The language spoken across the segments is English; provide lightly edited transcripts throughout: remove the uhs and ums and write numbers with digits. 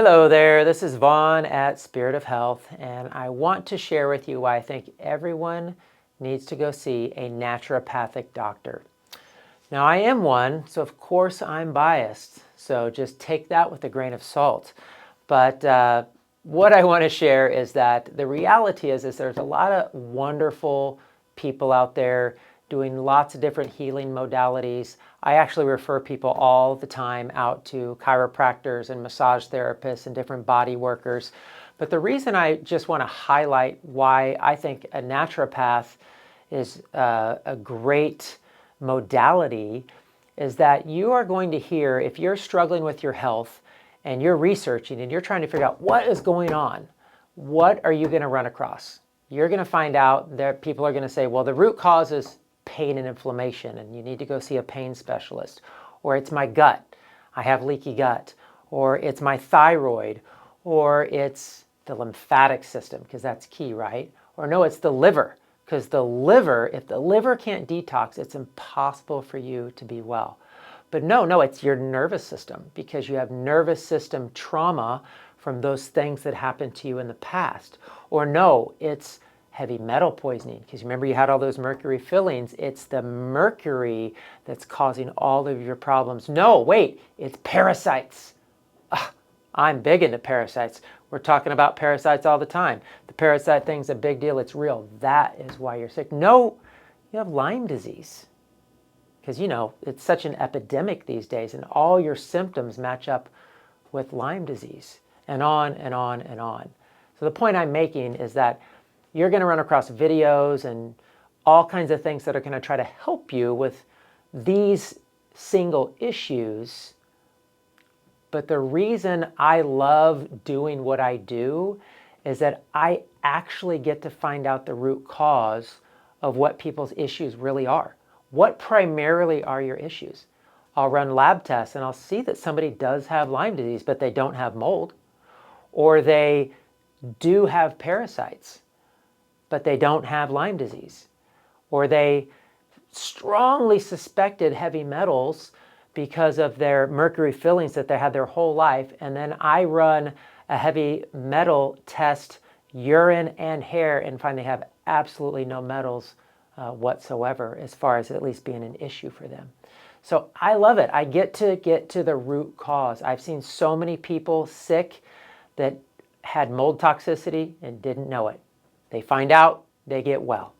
Hello there, this is Vaughn at Spirit of Health, and I want to share with you why I think everyone needs to go see a naturopathic doctor. Now, I am one, so of course I'm biased, so just take that with a grain of salt. But what I want to share is that the reality is there's a lot of wonderful people out there doing lots of different healing modalities. I actually refer people all the time out to chiropractors and massage therapists and different body workers. But the reason I just want to highlight why I think a naturopath is a great modality is that you are going to hear, if you're struggling with your health and you're researching and you're trying to figure out what is going on, what are you going to run across? You're going to find out that people are going to say, well, the root cause is pain and inflammation, and you need to go see a pain specialist. Or it's my gut, I have leaky gut. Or it's my thyroid. Or it's the lymphatic system, because that's key, right? Or no, it's the liver, because the liver, if the liver can't detox, it's impossible for you to be well. But no, it's your nervous system, because you have nervous system trauma from those things that happened to you in the past. Or no, it's heavy metal poisoning, because remember you had all those mercury fillings. It's the mercury that's causing all of your problems. No, wait, it's parasites. Ugh, I'm big into parasites. We're talking about parasites all the time. The parasite thing's a big deal. It's real. That is why you're sick. No, you have Lyme disease, because it's such an epidemic these days, and all your symptoms match up with Lyme disease, and on and on and on. So the point I'm making is that you're going to run across videos and all kinds of things that are going to try to help you with these single issues. But the reason I love doing what I do is that I actually get to find out the root cause of what people's issues really are. What primarily are your issues? I'll run lab tests and I'll see that somebody does have Lyme disease, but they don't have mold. Or they do have parasites, but they don't have Lyme disease. Or they strongly suspected heavy metals because of their mercury fillings that they had their whole life. And then I run a heavy metal test, urine and hair, and find they have absolutely no metals whatsoever, as far as at least being an issue for them. So I love it. I get to the root cause. I've seen so many people sick that had mold toxicity and didn't know it. They find out, they get well.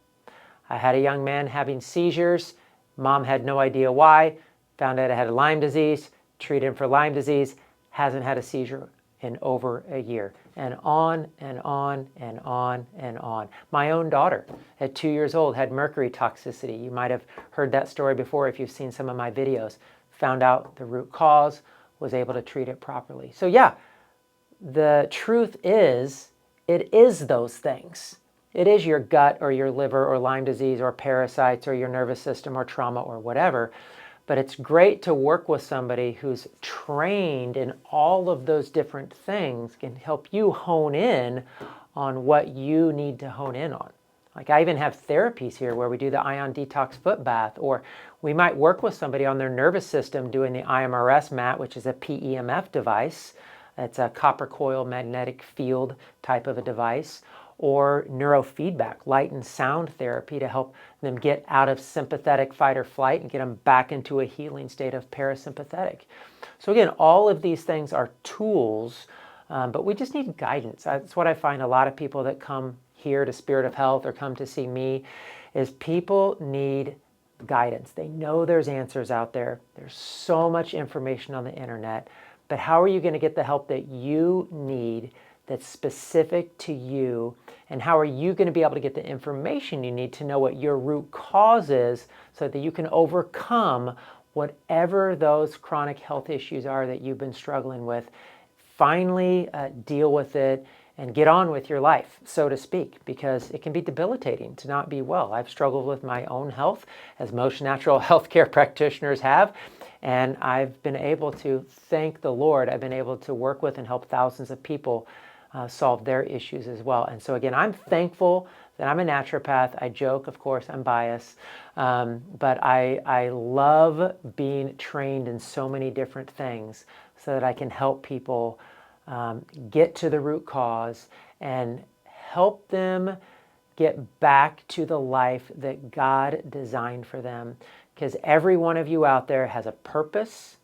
I had a young man having seizures. Mom had no idea why. Found out I had Lyme disease, treated him for Lyme disease, hasn't had a seizure in over a year. And on and on and on and on. My own daughter, at 2 years old, had mercury toxicity. You might have heard that story before if you've seen some of my videos. Found out the root cause, was able to treat it properly. So yeah, the truth is, it is those things. It is your gut or your liver or Lyme disease or parasites or your nervous system or trauma or whatever. But it's great to work with somebody who's trained in all of those different things, can help you hone in on what you need to hone in on. Like I even have therapies here where we do the ion detox foot bath, or we might work with somebody on their nervous system doing the IMRS mat, which is a PEMF device. It's a copper coil magnetic field type of a device, or neurofeedback, light and sound therapy to help them get out of sympathetic fight or flight and get them back into a healing state of parasympathetic. So again, all of these things are tools, but we just need guidance. That's what I find a lot of people that come here to Spirit of Health or come to see me, is people need guidance. They know there's answers out there. There's so much information on the internet. But how are you going to get the help that you need that's specific to you? And how are you going to be able to get the information you need to know what your root cause is so that you can overcome whatever those chronic health issues are that you've been struggling with? Finally deal with it and get on with your life, so to speak, because it can be debilitating to not be well. I've struggled with my own health, as most natural healthcare practitioners have. And I've been able to, thank the Lord, I've been able to work with and help thousands of people solve their issues as well. And so again, I'm thankful that I'm a naturopath. I joke, of course, I'm biased, but I love being trained in so many different things so that I can help people get to the root cause and help them get back to the life that God designed for them. Because every one of you out there has a purpose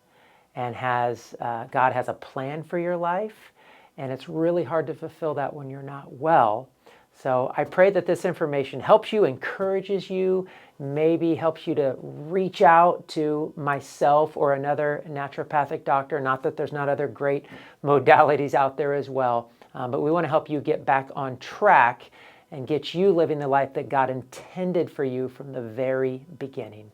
and God has a plan for your life. And it's really hard to fulfill that when you're not well. So I pray that this information helps you, encourages you, maybe helps you to reach out to myself or another naturopathic doctor. Not that there's not other great modalities out there as well, but we want to help you get back on track and get you living the life that God intended for you from the very beginning.